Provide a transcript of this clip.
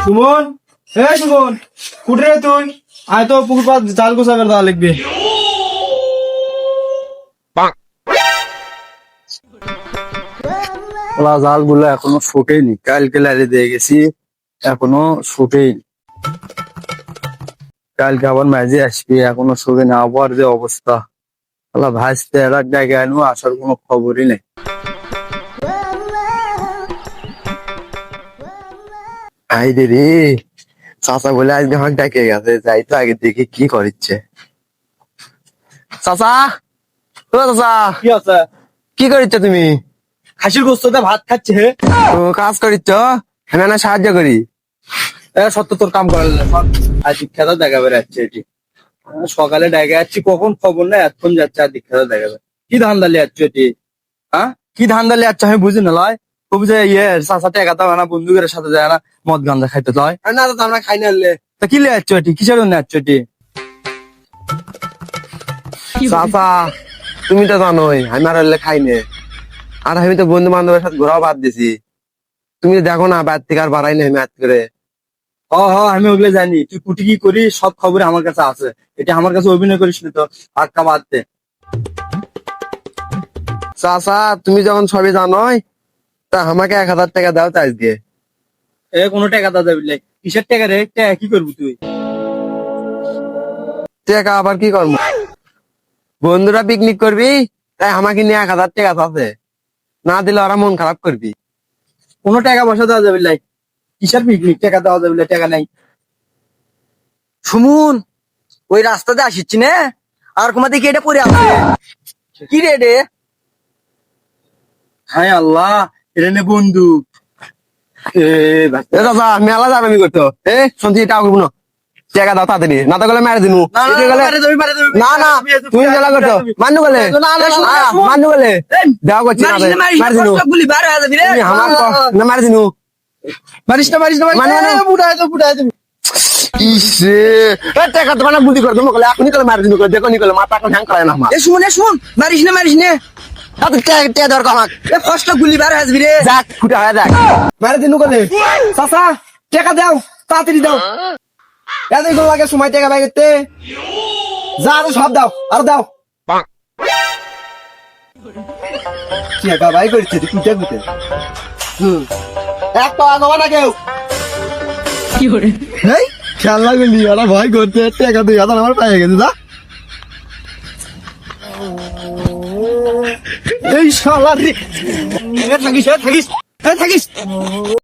সুমন, সুমন, কুটে রে তুই? আয় তো পুকুর পাড় জাল গোছা করে দেওয়া লিখবি। জাল গুলো এখনো শুকেইনি, কালকে লাইরে দিয়ে গেছি, এখনো শুকেইনি। কালকে আবার মাঝে আসবি, এখনো শুকেনি। আবার যে অবস্থা, ভাসতে এক জায়গায় আনবো, আসার কোনো খবরই নেই। আইরে রে, চাচা বলে আজকে আমাকে ডাকে গেছে, যাই তো আগে দেখি কি করিচ্ছে। চাচা, ও চাচা, কি আছে? কি করিচ্ছ তুমি? খাসির গোস্ততে ভাত খাচ্ছে হে। ও কাজ করিচ্ছ? হ্যাঁ না, সাহায্য করি। সত্য তোর কাম করার আর দীক্ষাটা দেখা বেড়াচ্ছে এটি। সকালে ডেকে যাচ্ছি, কখন খবর নাই, এতক্ষণ যাচ্ছে আর দীক্ষাটা দেখা যাবে। কি ধান দালি যাচ্ছ এটি? হ্যাঁ, কি ধান দালি যাচ্ছে আমি বুঝি না লয়। খুব যে চাষা টেকা তো না, বন্ধুদের সাথে যায় না, মদ গাঞ্জা খাইতে লয়। না তো আমরা খাই না। তা কি লে যাচ্ছ এটি? কিসের জন্য যাচ্ছ এটি? চাচা, তুমি তো জানোই আমি আর হলে খাই নে। আর আমি তো বন্ধু বান্ধবের সাথে ঘোরাও বাদ দিছি। তুমি দেখো না, বাদ থেকে আর বাড়াই না আমি হাত করে। আমি ওগুলো জানি, তুই কুটি কি করি সব খবর আমার কাছে আছে। এটা আমার কাছে অভিনয় করিস না তো, আটকা বাদ দে। চাচা, তুমি যখন সবই জানোই, তা আমাকে 1000 টাকা দাও তো আজকে। কোনো টাকা দাদা বিলাই, কিসের টাকা রে? টাকা কি করবি তুই? টাকা আবার কি করবো? বন্ধুরা পিকনিক করবি, তাই আমাকে নিয়ে 1000 টাকা আছে, না দিলে ওরা মন খারাপ করবি। কোনো টাকা পয়সা দেওয়া যাবে লাই? কিসের পিকনিক? টাকা দেওয়া যাবে? টাকা নাই। সুমন, ওই রাস্তাতে আসিচ্ছি না, আর কোমা দিকে এটা পড়ে আছে। কি রে রে? হায় আল্লাহ, এটা নে বন্দুক। চাচা, মেলা জানামি করতো। শুনছি টাকা করবো না, টাকা দাও তাড়াতাড়ি, না তো গেলে মেরে দিনু। না না, তুমি মেলা করতো মান্য গেলে, মান্য গেলে দেওয়া করছি না, মেরে দিনু। আমার না মেরে দিনু, মারিস না, মারিস না, ফুটায় তো, ফুটায় তুমি। ইসে টাকা তোমার বুদ্ধি করে তুমি বলে এখনই করে মারি দিনু, দেখো নি করলে মাথা এখন হ্যাং করে না আমার। শুন, মারিস না। টাকা দরকার আমার, ফসটা গুলি বার আসবি রে। যাক ফুটা হয়ে যাক, মারে দিনু গেলে। চাচা, টাকা দাও, তাড়াতাড়ি দাও। এতক্ষণ লাগে সময় টাকা বাইতে। যা আরো সব দাও, আর দাও। টাকা বাই করছে কুটে কুটে। এক পাওয়া যাবে না কেউ। খেয়াল লাগলি, ওরা ভয় করছে। টাকা 2000 আমার পাই গেছে। যা এই শালা রে, থাকিস থাকিস থাকিস।